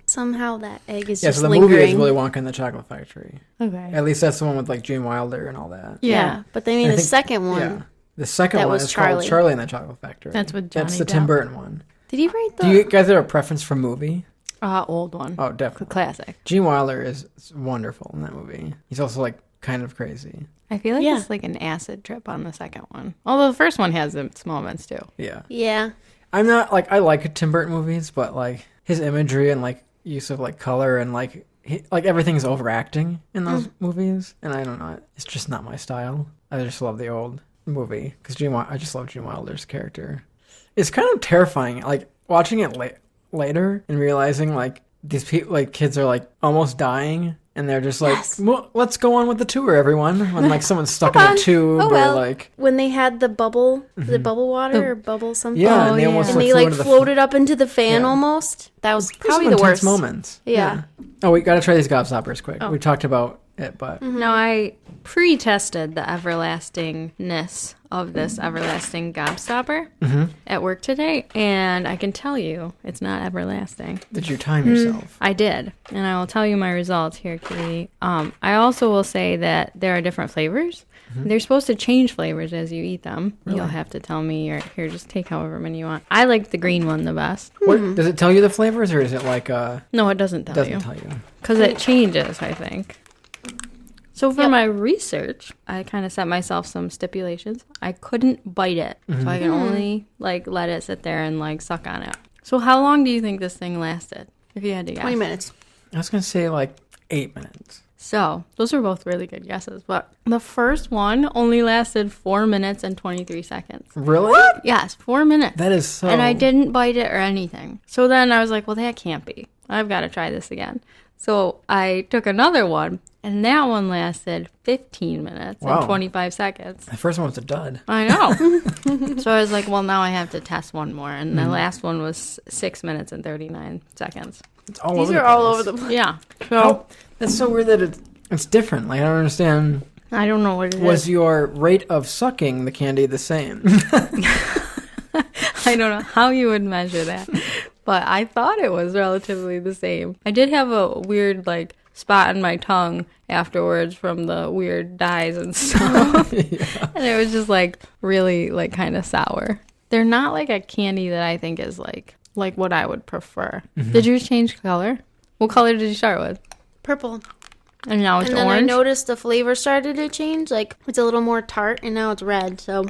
Somehow that egg is Yeah, just so the lingering. movie is Willy Wonka and the Chocolate Factory. Okay. At least that's the one with like Gene Wilder and all that. Yeah. But they made I a think- second one. Yeah. The second That one was is Charlie. called Charlie and the Chocolate Factory. That's with That's Johnny the Tim Depp. Burton one. Did he write the... Do you guys have a preference for movie? Old one. Oh, definitely. Classic. Gene Wilder is wonderful in that movie. He's also like kind of crazy. I feel like Yeah. it's like an acid trip on the second one. Although the first one has its moments too. Yeah. Yeah. I'm not like I like Tim Burton movies, but like his imagery and like use of like color and like like everything's overacting in those movies, and I don't know, it's just not my style. I just love the old movie because I just love Gene Wilder's character. It's kind of terrifying, like watching it later and realizing like these people, like kids, are like almost dying. And they're just like, Yes. well, let's go on with the tour, everyone. When like someone's stuck in a tube, Oh, or well. like, When they had the bubble, the bubble water or bubble something. yeah, Oh, and they yeah. almost And like, they flew like into the floated up into the fan Yeah. almost. That was There's probably some the intense worst. moments. Yeah. Oh, we got to try these gobstoppers quick. Oh. We talked about it, but No, I pre-tested the everlastingness of this everlasting gobstopper at work today, and I can tell you it's not everlasting. did you time yourself? I did, and I will tell you my results here, Katie. I also will say that there are different flavors. They're supposed to change flavors as you eat them. You'll have to tell me, or here, just take however many you want. I like the green one the best. What, does it tell you the flavors, or is it like No, it doesn't tell doesn't you. tell you? Because it changes, I think. So for my research, I kind of set myself some stipulations. I couldn't bite it, so I can only like let it sit there and like suck on it. So how long do you think this thing lasted? If you had to guess. 20 minutes. I was gonna say like 8 minutes. So those are both really good guesses, but the first one only lasted 4 minutes and 23 seconds. Really? Yes, 4 minutes. That is so. And I didn't bite it or anything. So then I was like, well, that can't be. I've got to try this again. So I took another one, and that one lasted 15 minutes Wow. and 25 seconds. The first one was a dud. I know. So I was like, well, now I have to test one more. And the last one was 6 minutes and 39 seconds. It's all These over. are all over the place. Yeah. So Oh, that's so weird that it's different. Like I don't understand. I don't know what it Was is. your rate of sucking the candy the same? I don't know how you would measure that. But I thought it was relatively the same. I did have a weird, like, spot on my tongue afterwards from the weird dyes and stuff. And it was just, like, really, like, kind of sour. They're not, like, a candy that I think is, like what I would prefer. Did you change color? What color did you start with? Purple. And now it's And then I orange? noticed the flavor started to change. Like, it's a little more tart, and now it's red. So,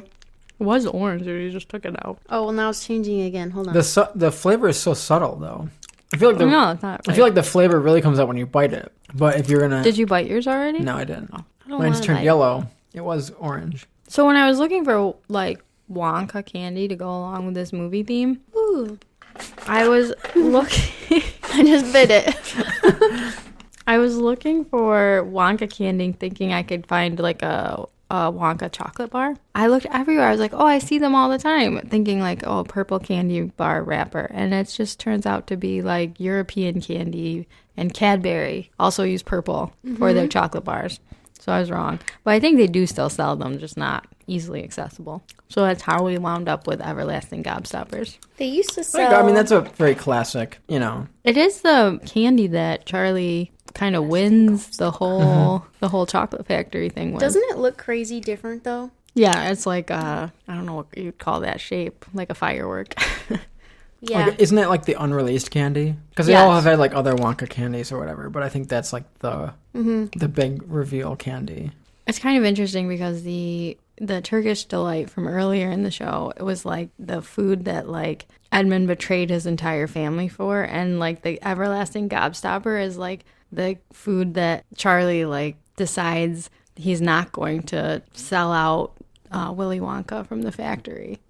It was orange, or you just took it out. oh, well, now it's changing again. Hold on. The flavor is so subtle though. I feel like the No, it's not. I feel like the flavor really comes out when you bite it. But if you're gonna Did you bite yours already? No, I didn't. I don't Mine's wanna turned bite. yellow. It was orange. So when I was looking for, like, Wonka candy to go along with this movie theme, Ooh. I was looking... I just bit it. I was looking for Wonka candy, thinking I could find like a Wonka chocolate bar. I looked everywhere. I was like, oh, I see them all the time, thinking like, oh, purple candy bar wrapper. And it just turns out to be like European candy, and Cadbury also use purple for their chocolate bars. So I was wrong. But I think they do still sell them, just not easily accessible. So that's how we wound up with everlasting gobstoppers. They used to sell... I mean, that's a very classic, you know. It is the candy that Charlie kind of wins the whole chocolate factory thing with. Doesn't it look crazy different, though? Yeah, it's like I don't know what you'd call that shape, like a firework. Yeah. Like, isn't it like the unreleased candy? Because they all Yes. have had like other Wonka candies or whatever. But I think that's like the big reveal candy. It's kind of interesting because the Turkish delight from earlier in the show, it was like the food that like Edmund betrayed his entire family for, and like the everlasting gobstopper is like the food that Charlie like decides he's not going to sell out Willy Wonka from the factory.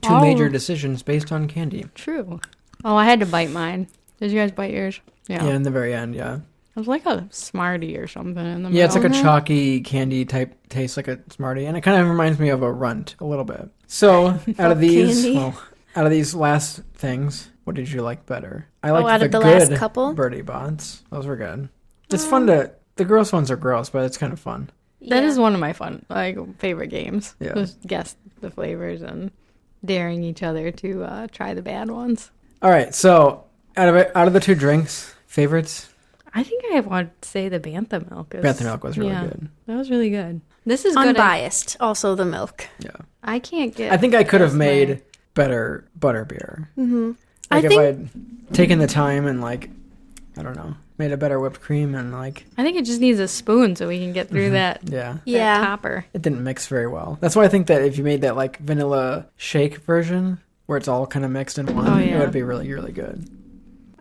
Two major decisions based on candy. True. Oh, I had to bite mine. Did you guys bite yours? Yeah, in the very end, yeah. It was like a Smartie or something in the middle. Yeah, it's like a chalky candy type taste, like a Smartie. And it kind of reminds me of a Runt a little bit. So, out of these, candy. well, out of these last things, what did you like better? I liked out the of the good last couple? Birdie Bots. Those were good. It's fun to... The gross ones are gross, but it's kind of fun. That is one of my favorite games. Yeah. Just guess the flavors and daring each other to try the bad ones. All right, so out of the 2 drinks, favorites? I think I want to say the Bantha milk. Bantha milk was really good. That was really good. This is good. Unbiased. Also the milk. Yeah. I can't get... I think I could have made better butterbeer. Mm-hmm. Like if I'd taken the time and like, I don't know, made a better whipped cream and like... I think it just needs a spoon so we can get through that topper. It didn't mix very well. That's why I think that if you made that like vanilla shake version where it's all kind of mixed in one, it would be really, really good.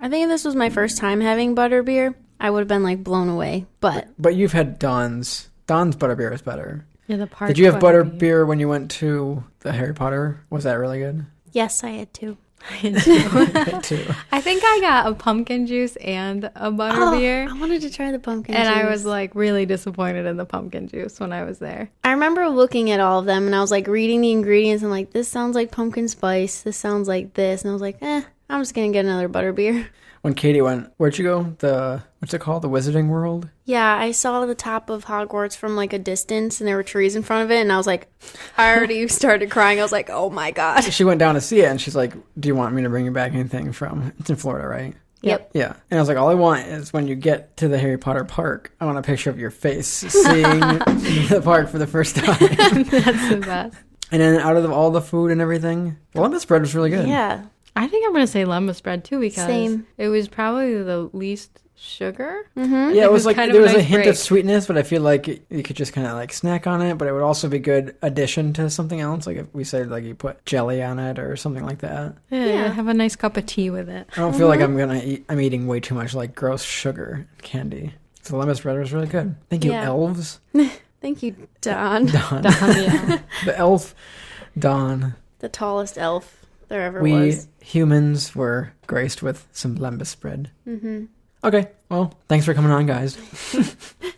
I think if this was my first time having butterbeer, I would have been like blown away. But you've had Dawn's. Dawn's butterbeer is better. Yeah, the part. Did you have butterbeer when you went to the Harry Potter? Was that really good? yes, I had to. Me too. I think I got a pumpkin juice and a butterbeer. I wanted to try the pumpkin And juice. I was like really disappointed in the pumpkin juice when I was there. I remember looking at all of them and I was like reading the ingredients and like, this sounds like pumpkin spice. This sounds like this. And I was like, I'm just going to get another butterbeer. When Katie went, where'd you go? What's it called? The Wizarding World? Yeah, I saw the top of Hogwarts from like a distance and there were trees in front of it. And I was like, I already started crying. I was like, oh my God. She went down to see it and she's like, do you want me to bring you back anything from... It's in Florida, right? Yep. Yeah. And I was like, all I want is when you get to the Harry Potter park, I want a picture of your face seeing the park for the first time. That's the best. And then out of all the food and everything, the lemon spread was really good. Yeah. I think I'm going to say lemon spread too because Same. it was probably the least sugar. Mm-hmm. Yeah, it was like kind of there a was a nice hint break. of sweetness, but I feel like you could just kind of like snack on it, but it would also be good addition to something else. Like if we said like you put jelly on it or something like that. Yeah, have a nice cup of tea with it. I don't feel like I'm eating way too much like gross sugar candy. So the lemon spread was really good. Thank you, Yeah. elves. Thank you, Don. Don. Yeah. The elf, Don. The tallest elf there ever We was. humans were graced with some lemon spread. Mm-hmm. Okay, well, thanks for coming on, guys.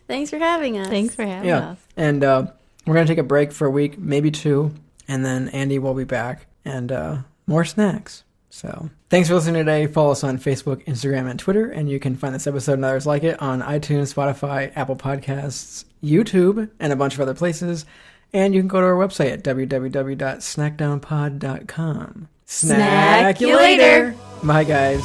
Thanks for having us. Thanks for having Yeah, us. and we're going to take a break for a week, maybe 2, and then Andy will be back, and more snacks. So thanks for listening today. Follow us on Facebook, Instagram, and Twitter, and you can find this episode and others like it on iTunes, Spotify, Apple Podcasts, YouTube, and a bunch of other places. And you can go to our website at www.snackdownpod.com. Snack you later. Bye, guys.